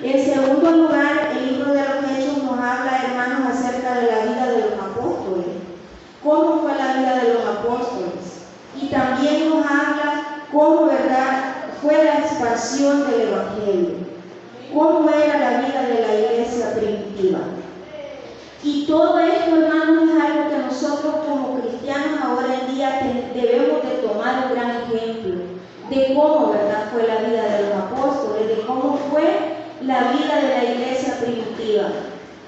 En segundo lugar, el libro de los Hechos nos habla, hermanos, acerca de la vida de los apóstoles. ¿Cómo fue la vida de los apóstoles? Y también nos habla cómo, ¿verdad?, fue la expansión del Evangelio. Cómo era la vida de la iglesia primitiva. Y todo esto, hermanos, es algo que nosotros como cristianos ahora en día debemos de tomar un gran ejemplo de cómo, ¿verdad?, fue la vida de los apóstoles, de cómo fue la vida de la iglesia primitiva.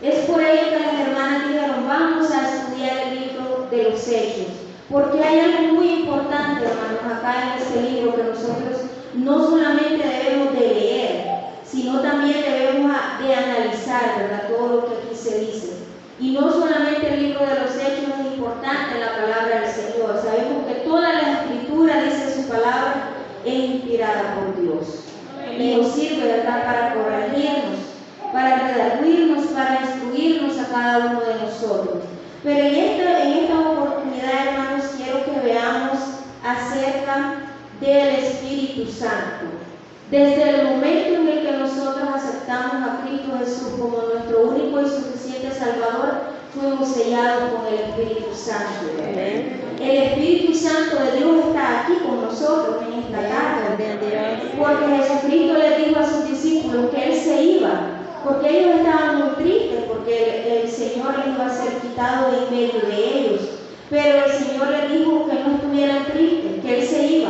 Es por ello que las hermanas dijeron, vamos a estudiar el libro de los Hechos, porque hay algo muy importante, hermanos, acá en este libro que nosotros no solamente debemos de leer, sino también debemos de analizar, ¿verdad?, todo lo que aquí se dice. Y no solamente el libro de los Hechos es importante en la palabra del Señor, sabemos que toda la Escritura, dice su palabra, es inspirada por Dios. Y nos sirve, ¿verdad?, para corregirnos, para redarguirnos, para instruirnos a cada uno de nosotros. Pero en esta oportunidad, hermanos, quiero que veamos acerca del Espíritu Santo. Desde el momento en el que nosotros aceptamos a Cristo Jesús como nuestro único y suficiente Salvador, fuimos sellados con el Espíritu Santo. Amén. El Espíritu Santo de Dios está aquí con nosotros en esta tarde. Porque Jesucristo les dijo a sus discípulos que Él se iba, porque ellos estaban muy tristes, porque el Señor les iba a ser quitado de en medio de ellos. Pero el Señor les dijo que no estuvieran tristes, que Él se iba,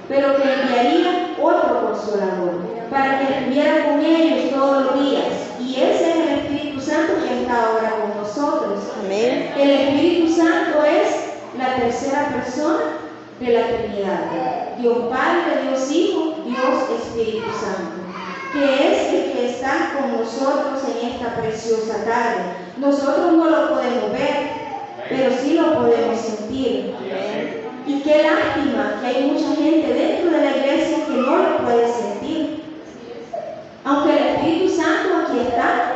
pero que enviaría otro consolador para que estuviera con ellos todos los días. Y ese es el Espíritu Santo que está ahora con nosotros. Amén. El Espíritu Santo es la tercera persona de la Trinidad. Dios Padre, Dios Hijo, Dios Espíritu Santo, que es el que está con nosotros en esta preciosa tarde. Nosotros no lo podemos ver, pero sí lo podemos sentir. Amén. Y qué lástima que hay mucha gente dentro de la iglesia que no lo puede sentir. Aunque el Espíritu Santo aquí está,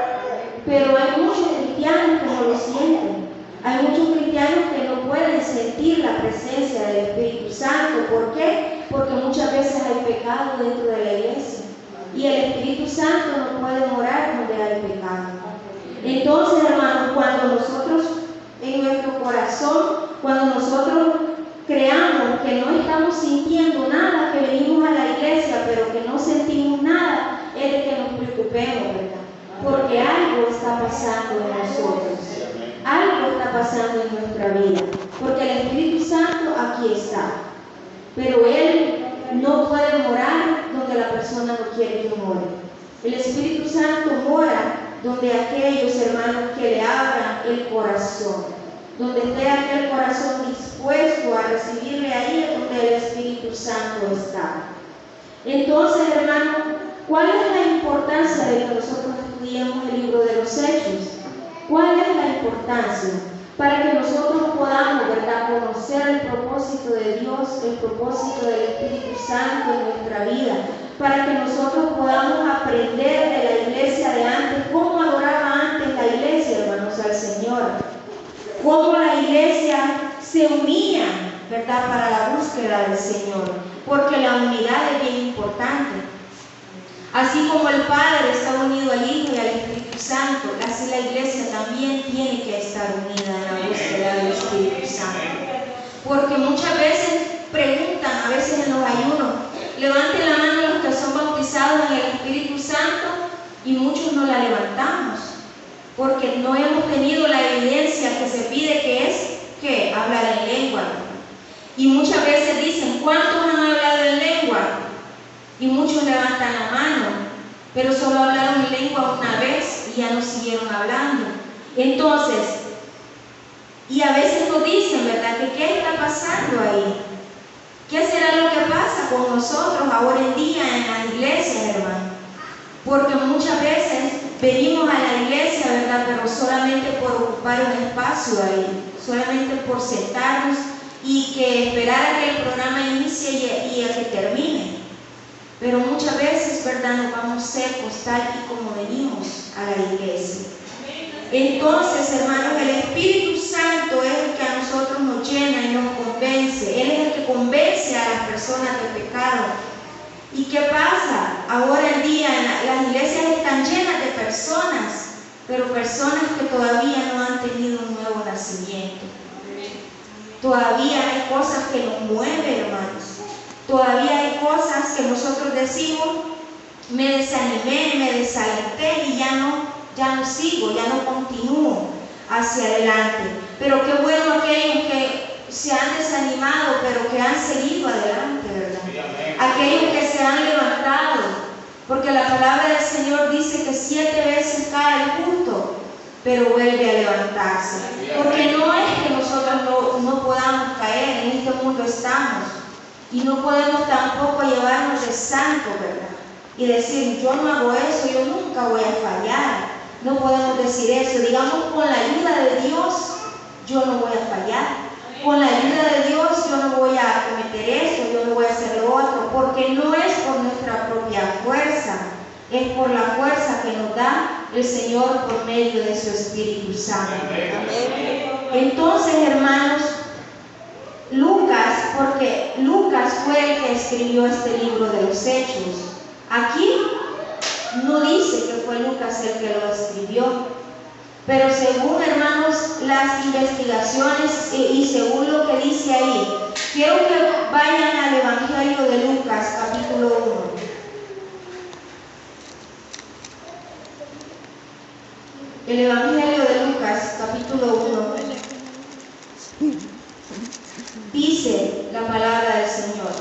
pero hay muchos cristianos que no lo sienten. Hay muchos cristianos que no pueden sentir la presencia del Espíritu Santo. ¿Por qué? Porque muchas veces hay pecado dentro de la iglesia. Y el Espíritu Santo no puede morar donde hay pecado. Entonces, hermanos, cuando nosotros en nuestro corazón, cuando nosotros creamos que no estamos sintiendo nada, que venimos a la iglesia pero que no sentimos nada, es de que nos preocupemos, ¿verdad? Porque algo está pasando en nosotros, algo está pasando en nuestra vida, porque el Espíritu Santo aquí está, pero Él no puede morar donde la persona no quiere que more. El Espíritu Santo mora donde aquellos hermanos que le abran el corazón, donde esté aquel corazón dispuesto a recibirle, ahí es donde el Espíritu Santo está. Entonces, hermanos, ¿cuál es la importancia de que nosotros estudiemos el libro de los Hechos? ¿Cuál es la importancia? Para que nosotros podamos, ¿verdad?, conocer el propósito de Dios, el propósito del Espíritu Santo en nuestra vida, para que nosotros podamos aprender de la iglesia de antes, cómo adoraba antes la iglesia, hermanos, al Señor, cómo la iglesia se unía, ¿verdad?, para la búsqueda del Señor, porque la unidad es bien importante. Así como el Padre está unido al Hijo y al Espíritu Santo, así la iglesia también tiene que estar unida en la búsqueda del Espíritu Santo. Porque muchas veces preguntan, a veces en los ayunos, levanten la mano los que son bautizados en el Espíritu Santo, y muchos no la levantamos, porque no hemos tenido la evidencia que se pide, que es que hablar en lengua. Y muchas veces dicen, ¿cuántos han hablado en lengua? Y muchos levantan la mano, pero solo hablaron en lengua una vez y ya no siguieron hablando. Entonces, y a veces nos dicen, ¿verdad?, que qué está pasando ahí. ¿Qué será lo que pasa con nosotros ahora en día en las iglesias, hermano? Porque muchas veces venimos a la iglesia, ¿verdad?, pero solamente por ocupar un espacio ahí, solamente por sentarnos y que esperar a que el programa inicie y a que termine. Pero muchas veces, ¿verdad?, nos vamos secos tal y como venimos a la iglesia. Entonces, hermanos, el Espíritu Santo es el que a nosotros nos llena y nos convence. Él es el que convence a las personas de pecado. ¿Y qué pasa? ahora en día las iglesias están llenas de personas, pero personas que todavía no han tenido un nuevo nacimiento. Todavía hay cosas que nos mueven, hermanos. Todavía hay cosas que nosotros decimos, me desanimé, me desalenté y ya no sigo, ya no continúo hacia adelante. Pero qué bueno aquellos que se han desanimado, pero que han seguido adelante, ¿verdad? Aquellos que se han levantado, porque la palabra del Señor dice que 7 veces cae el justo, pero vuelve a levantarse. Porque no es que nosotros no podamos caer, en este mundo estamos, y no podemos tampoco llevarnos de santo, ¿verdad? Y decir, yo no hago eso, yo nunca voy a fallar. No podemos decir eso. Digamos, con la ayuda de Dios, yo no voy a fallar. Con la ayuda de Dios, yo no voy a cometer esto, yo no voy a hacer lo otro, porque no es por nuestra propia fuerza, es por la fuerza que nos da el Señor por medio de su Espíritu Santo. Entonces, hermanos, Lucas, porque Lucas fue el que escribió este libro de los Hechos. Aquí no dice que fue Lucas el que lo escribió, pero según, hermanos, las investigaciones y según lo que dice ahí, quiero que vayan al Evangelio de Lucas, capítulo 1. El Evangelio de Lucas, capítulo 1, dice la palabra del Señor.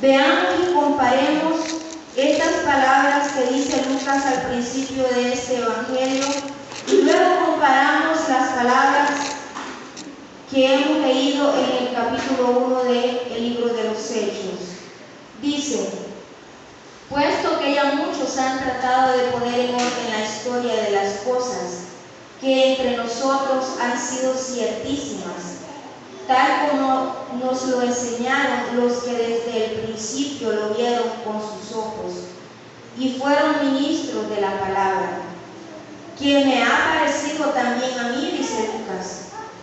Veamos y comparemos estas palabras que dice Lucas al principio de este Evangelio y luego comparamos las palabras que hemos leído en el capítulo 1 del libro de los Hechos. Dice, puesto que ya muchos han tratado de poner en orden la historia de las cosas que entre nosotros han sido ciertísimas, tal como nos lo enseñaron los que desde el principio lo vieron con sus ojos y fueron ministros de la palabra, que me ha parecido también a mí, dice Lucas,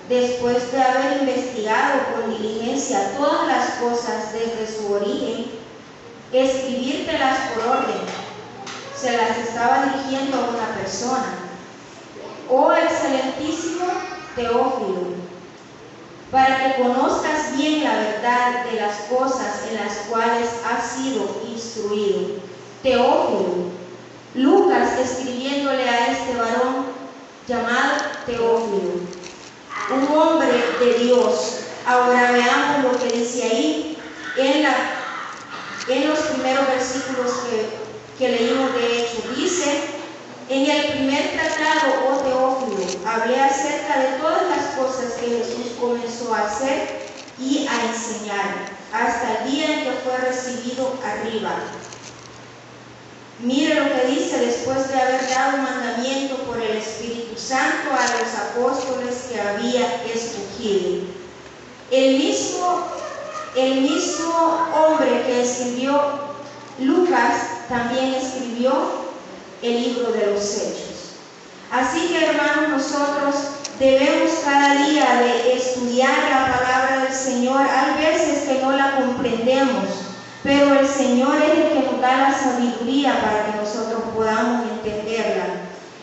después de haber investigado con diligencia todas las cosas desde su origen, escribírtelas por orden. Se las estaba dirigiendo a una persona. Oh excelentísimo Teófilo, para que conozcas bien la verdad de las cosas en las cuales has sido instruido. Teófilo, Lucas escribiéndole a este varón llamado Teófilo, un hombre de Dios. Ahora veamos lo que dice ahí en los primeros versículos que leímos de hecho. Dice, en el primer tratado, oh Teófilo, hablé acerca de todas las cosas que Jesús comenzó a hacer y a enseñar, hasta el día en que fue recibido arriba. Mire lo que dice después de haber dado mandamiento por el Espíritu Santo a los apóstoles que había escogido. El mismo hombre que escribió Lucas también escribió el libro de los Hechos. Así que, hermanos, nosotros debemos cada día de estudiar la palabra del Señor. Hay veces que no la comprendemos, pero el Señor es el que nos da la sabiduría para que nosotros podamos entenderla.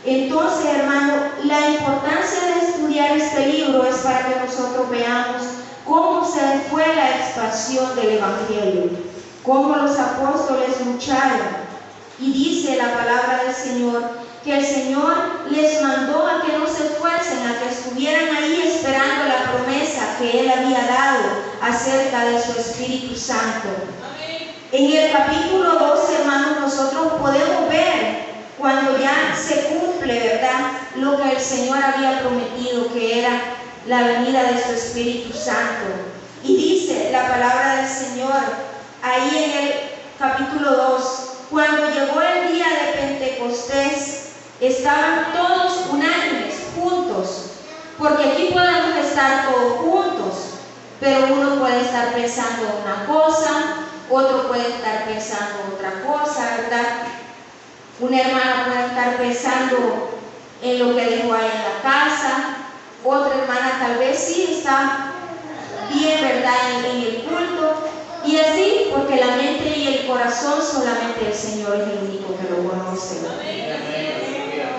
Entonces, hermano, la importancia de estudiar este libro es para que nosotros veamos cómo se fue la expansión del Evangelio, cómo los apóstoles lucharon. Y dice la palabra del Señor que el Señor les mandó a que no se fuesen, a que estuvieran ahí esperando la promesa que Él había dado acerca de su Espíritu Santo. En el capítulo 2, hermanos, nosotros podemos ver cuando ya se cumple, ¿verdad?, lo que el Señor había prometido, que era la venida de su Espíritu Santo. Y dice la palabra del Señor ahí en el capítulo 2, cuando llegó el día de Pentecostés, estaban todos unánimes, juntos, porque aquí podemos estar todos juntos, pero uno puede estar pensando una cosa, otro puede estar pensando otra cosa, ¿verdad? Una hermana puede estar pensando en lo que dejó ahí en la casa, otra hermana tal vez sí está bien, ¿verdad?, en el culto, y así, porque la mente y el corazón solamente el Señor es el único que lo conoce.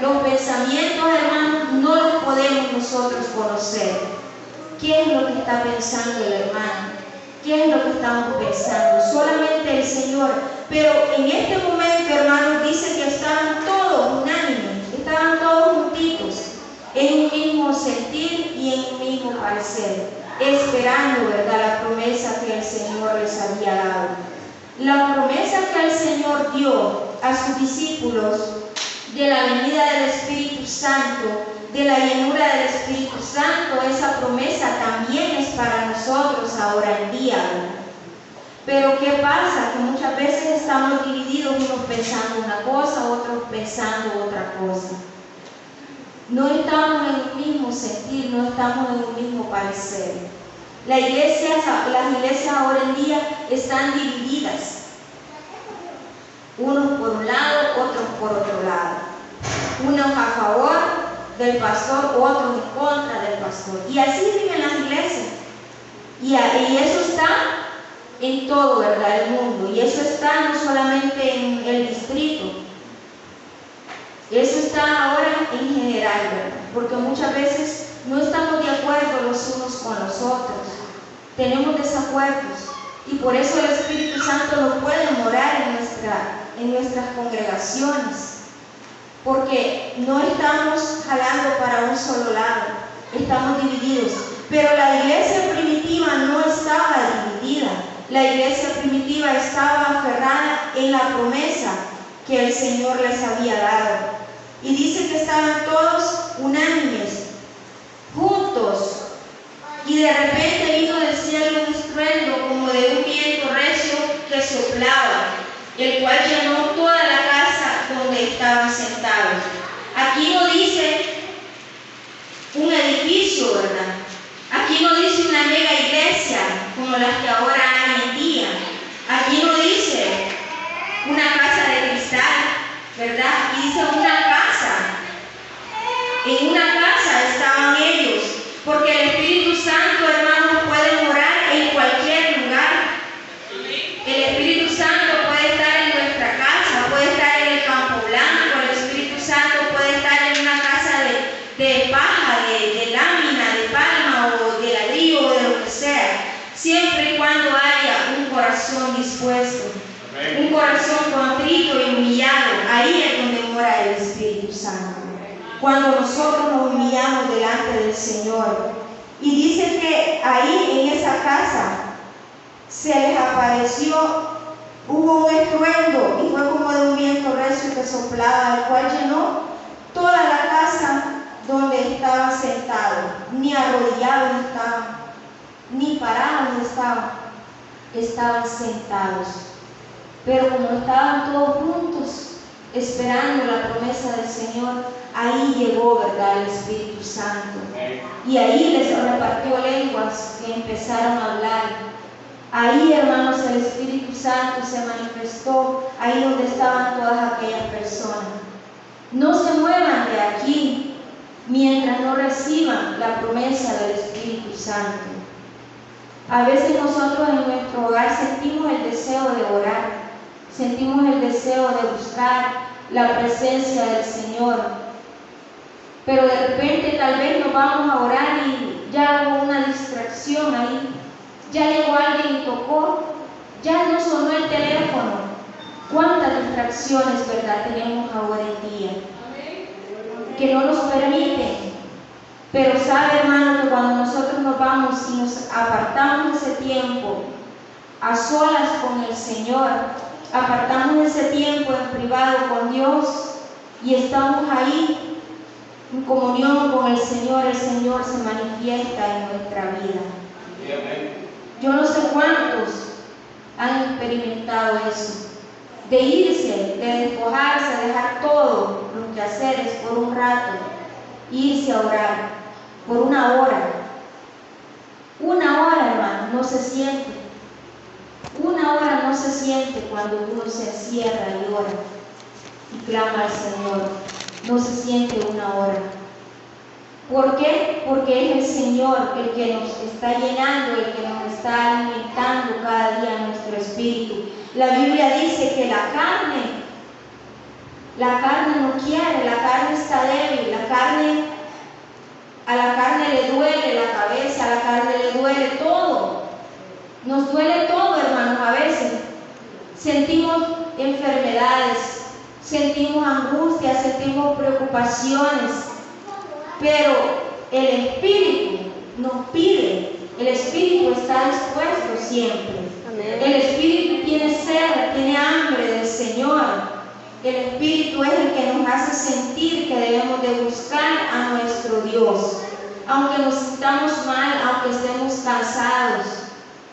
Los pensamientos, hermanos, no los podemos nosotros conocer. ¿Qué es lo que está pensando el hermano? ¿Qué es lo que estamos pensando? Solamente el Señor. Pero en este momento, hermanos, dice que estaban todos unánimes, estaban todos juntitos, en un mismo sentir y en un mismo parecer, esperando, ¿verdad?, la promesa que el Señor les había dado. La promesa que el Señor dio a sus discípulos de la venida del Espíritu Santo, de la llenura del Espíritu Santo, esa promesa también es para nosotros ahora en día, ¿verdad? Pero ¿qué pasa? Que muchas veces estamos divididos, unos pensando una cosa, otros pensando otra cosa. No estamos en un mismo sentir, no estamos en un mismo parecer. Las iglesias ahora en día están divididas. Unos por un lado, otros por otro lado. Unos a favor del pastor, otros en contra del pastor. Y así viven las iglesias. Y eso está en todo, ¿verdad?, el mundo. Y eso está no solamente en el distrito. Eso está ahora en general, ¿verdad? Porque muchas veces no estamos de acuerdo los unos con los otros. Tenemos desacuerdos. Y por eso el Espíritu Santo no puede morar en nuestras congregaciones. Porque no estamos jalando para un solo lado. Estamos divididos. Pero la iglesia primitiva no estaba dividida. La iglesia primitiva estaba aferrada en la promesa que el Señor les había dado. Y dice que estaban todos unánimes, juntos. Y de repente vino del cielo un estruendo como de un viento recio que soplaba, el cual llenó toda la casa donde estaban sentados. Aquí no dice un edificio, ¿verdad? Aquí no dice una mega iglesia como las que ahora hay en día. Aquí no dice una casa de cristal, ¿verdad? Aquí dice una casa. En una casa estaban ellos, porque el Espíritu Santo, hermanos, puede morar en cualquier lugar. El Espíritu Santo puede estar en nuestra casa, puede estar en el Campo Blanco, el Espíritu Santo puede estar en una casa de paja, de lámina, de palma o de ladrillo o de lo que sea, siempre y cuando haya un corazón dispuesto, un corazón contrito y humillado. Ahí es donde mora el Espíritu Santo. Cuando nosotros nos humillamos delante del Señor. Y dice que ahí en esa casa se les apareció, hubo un estruendo y fue como de un viento recio que soplaba, el cual llenó toda la casa donde estaban sentados. Ni arrodillados estaban, ni parados estaban sentados. Pero como estaban todos juntos, esperando la promesa del Señor, ahí llegó, ¿verdad?, el Espíritu Santo. Y ahí les repartió lenguas que empezaron a hablar. Ahí, hermanos, el Espíritu Santo se manifestó, ahí donde estaban todas aquellas personas. No se muevan de aquí mientras no reciban la promesa del Espíritu Santo. A veces nosotros en nuestro hogar sentimos el deseo de orar, sentimos el deseo de buscar la presencia del Señor, pero de repente tal vez nos vamos a orar y ya hubo una distracción ahí, ya llegó alguien y tocó, ya no sonó el teléfono. ¿Cuántas distracciones, verdad, tenemos ahora en día que no nos permiten? Pero sabe, hermano, que cuando nosotros nos vamos y nos apartamos ese tiempo a solas con el Señor, apartamos ese tiempo en privado con Dios y estamos ahí en comunión con el Señor se manifiesta en nuestra vida. Yo no sé cuántos han experimentado eso, de irse, de despojarse, de dejar todo los quehaceres por un rato, irse a orar por una hora. Una hora, hermano, no se siente. Una hora no se siente cuando uno se encierra y ora y clama al Señor. No se siente una hora. ¿Por qué? Porque es el Señor el que nos está llenando, el que nos está alimentando cada día nuestro espíritu. La Biblia dice que la carne no quiere, la carne está débil, a la carne le duele la cabeza, a la carne le duele todo. Nos duele todo, hermanos, a veces. Sentimos enfermedades, sentimos angustia, sentimos preocupaciones, pero el Espíritu nos pide, el Espíritu está dispuesto siempre. Amén. El Espíritu tiene sed, tiene hambre del Señor. El Espíritu es el que nos hace sentir que debemos de buscar a nuestro Dios. Aunque nos sintamos mal, aunque estemos cansados,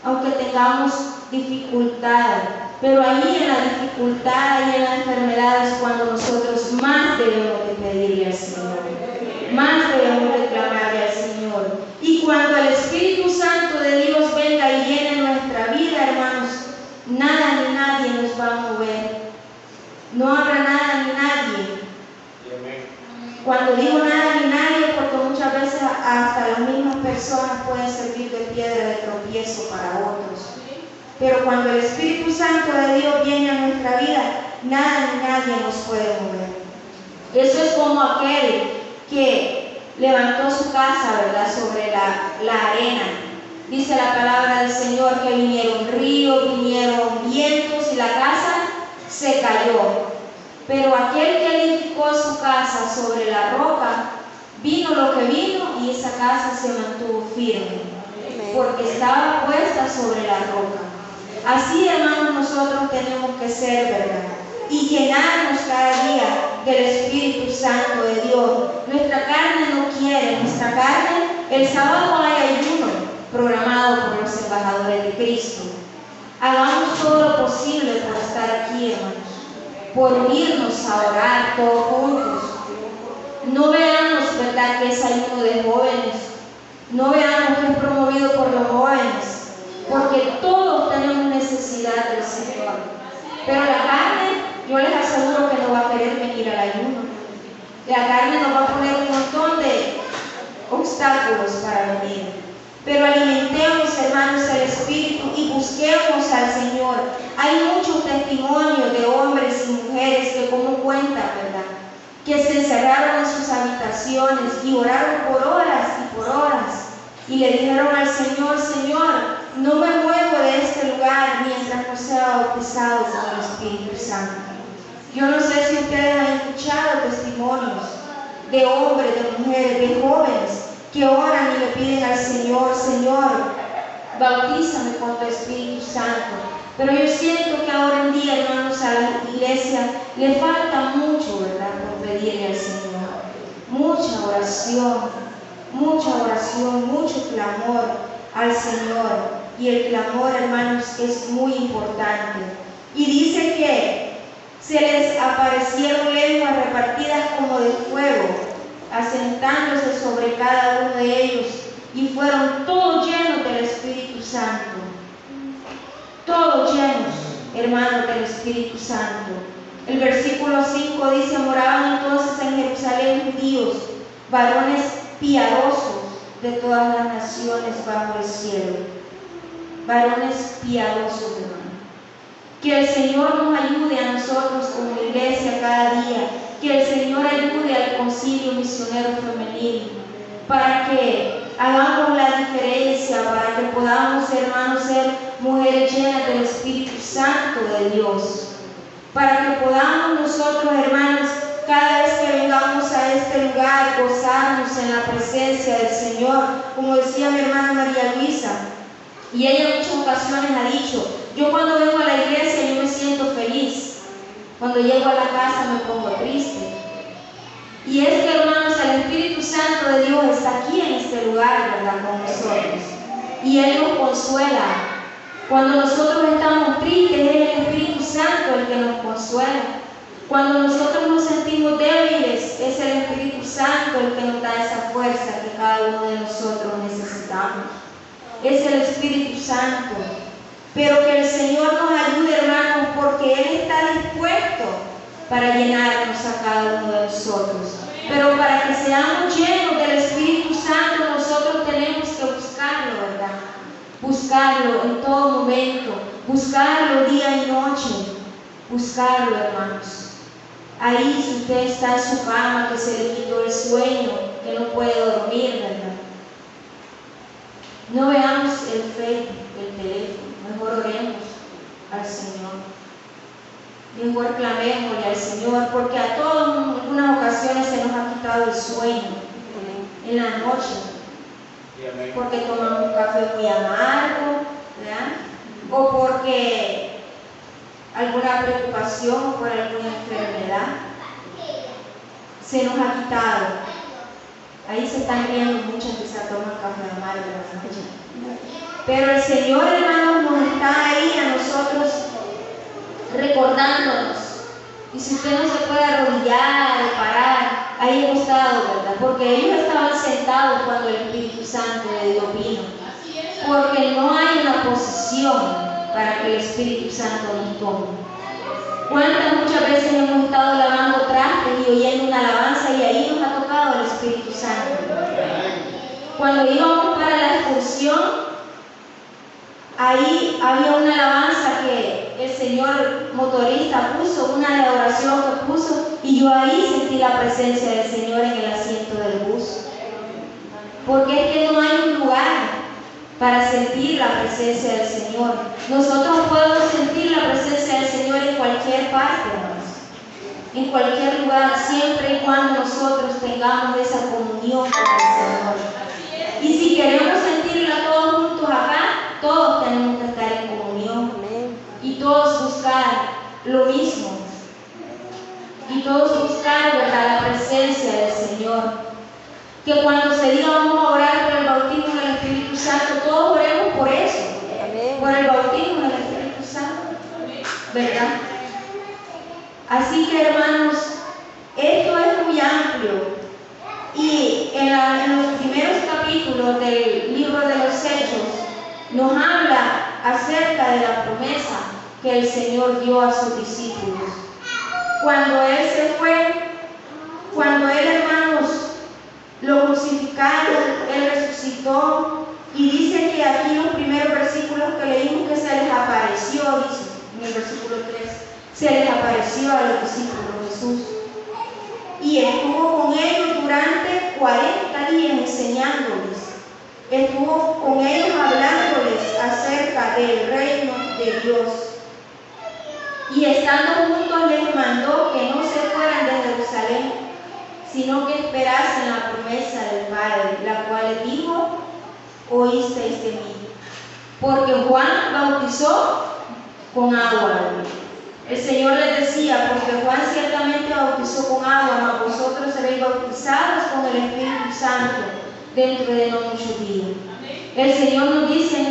aunque tengamos dificultad. Pero ahí en la dificultad y en la enfermedad es cuando nosotros más debemos de pedirle al Señor. Más debemos de clamarle al Señor. Y cuando el Espíritu Santo de Dios venga y llene nuestra vida, hermanos, nada ni nadie nos va a mover. No habrá nada ni nadie. Cuando digo nada ni nadie, porque muchas veces hasta las mismas personas pueden servir de piedra de tropiezo para otros. Pero cuando el Espíritu Santo de Dios viene a nuestra vida, nada ni nadie nos puede mover. Eso es como aquel que levantó su casa, ¿verdad?, sobre la arena. Dice la palabra del Señor que vinieron ríos, vinieron vientos y la casa se cayó. Pero aquel que edificó su casa sobre la roca, vino lo que vino y esa casa se mantuvo firme, porque estaba puesta sobre la roca. Así, hermanos, nosotros tenemos que ser, ¿verdad? Y llenarnos cada día del Espíritu Santo de Dios. Nuestra carne no quiere, nuestra carne, el sábado hay ayuno programado por los embajadores de Cristo. Hagamos todo lo posible por estar aquí, hermanos, por unirnos a orar todos juntos. No veamos, ¿verdad?, que es ayuno de jóvenes, no veamos que es promovido por los jóvenes, porque todos tenemos necesidad del Señor. Pero la carne, yo les aseguro que no va a querer venir al ayuno. La carne nos va a poner un montón de obstáculos para venir. Pero alimentemos, hermanos, el Espíritu y busquemos al Señor. Hay muchos testimonios de hombres y mujeres que, como cuentan, ¿verdad?, que se encerraron en sus habitaciones y oraron por horas y por horas. Y le dijeron al Señor: Señor, no me muevo de este lugar mientras no sea bautizado con el Espíritu Santo. Yo no sé si ustedes han escuchado testimonios de hombres, de mujeres, de jóvenes que oran y le piden al Señor: Señor, bautízame con tu Espíritu Santo. Pero yo siento que ahora en día, hermanos, a la iglesia le falta mucho, ¿verdad?, por pedirle al Señor. Mucha oración, mucho clamor al Señor. Y el clamor, hermanos, es muy importante. Y dice que se les aparecieron lenguas repartidas como de fuego, asentándose sobre cada uno de ellos, y fueron todos llenos del Espíritu Santo. Todos llenos, hermanos, del Espíritu Santo. El versículo 5 dice: moraban entonces en Jerusalén judíos, varones piadosos de todas las naciones bajo el cielo. Varones piadosos, hermanos. Que el Señor nos ayude a nosotros como iglesia cada día. Que el Señor ayude al concilio misionero femenil para que hagamos la diferencia, para que podamos, hermanos, ser mujeres llenas del Espíritu Santo de Dios. Para que podamos nosotros, hermanos, cada vez que vengamos a este lugar, gozarnos en la presencia del Señor. Como decía mi hermana María Luisa, y ella en muchas ocasiones ha dicho: yo cuando vengo a la iglesia yo me siento feliz, cuando llego a la casa me pongo triste. Y es que, hermanos, el Espíritu Santo de Dios está aquí en este lugar, ¿verdad?, con nosotros, y Él nos consuela. Cuando nosotros estamos tristes, es el Espíritu Santo el que nos consuela. Cuando nosotros nos sentimos débiles, es el Espíritu Santo el que nos da esa fuerza que cada uno de nosotros necesitamos. Es el Espíritu Santo. Pero que el Señor nos ayude, hermanos, porque Él está dispuesto para llenarnos a cada uno de nosotros. Pero para que seamos llenos del Espíritu buscarlo, ¿verdad? Buscarlo en todo momento, buscarlo día y noche, buscarlo, hermanos. Ahí si usted está en su cama, que se le quitó el sueño, que no puede dormir, ¿verdad? No veamos el Facebook, el teléfono, mejor oremos al Señor. Mejor clamémosle al Señor, porque a todos en algunas ocasiones se nos ha quitado el sueño en la noche, porque tomamos un café muy amargo, ¿verdad? O porque alguna preocupación por alguna enfermedad se nos ha quitado. Ahí se están riendo muchas que se toman café amargo en la noche. Pero el Señor, hermanos, nos está ahí a nosotros recordándonos. Y si usted no se puede arrodillar o parar, ahí hemos estado, ¿verdad? Porque ellos estaban sentados cuando el Espíritu Santo de Dios vino. Porque no hay una posición para que el Espíritu Santo nos tome. ¿Cuántas muchas veces hemos estado lavando trastes y oyendo una alabanza y ahí nos ha tocado el Espíritu Santo? Cuando íbamos para la excursión, ahí había una alabanza que el señor motorista puso, una de oración que puso, y yo ahí sentí la presencia del Señor en el asiento del bus. Porque es que no hay un lugar para sentir la presencia del Señor. Nosotros podemos sentir la presencia del Señor en cualquier parte, hermanos, en cualquier lugar, siempre y cuando nosotros tengamos esa comunión con el Señor. Y si queremos sentirla todos juntos acá, todos tenemos que estar en comunión y todos buscar lo mismo y todos buscar, ¿verdad?, la presencia del Señor. Que cuando se diga vamos a orar por el bautismo del Espíritu Santo, todos oremos por eso. Amén. Por el bautismo del Espíritu Santo, ¿verdad? Así que, hermanos, esto es muy amplio. Y en los primeros capítulos del libro de los Hechos nos habla acerca de la promesa que el Señor dio a sus discípulos. Cuando Él se fue, cuando Él, hermanos, lo crucificaron, Él resucitó, y dice que aquí los primeros versículos que leímos que se les apareció, dice en el versículo 3, se les apareció a los discípulos Jesús y estuvo con ellos durante 40 días enseñándoles, estuvo con ellos hablándoles acerca del reino de Dios, y estando juntos les mandó que no se fueran de Jerusalén, sino que esperasen la promesa del Padre, la cual les dijo: oísteis de mí. Porque Juan bautizó con agua. El Señor les decía, porque Juan ciertamente bautizó con agua, mas vosotros seréis bautizados con el Espíritu Santo dentro de no muchos días. El Señor nos dice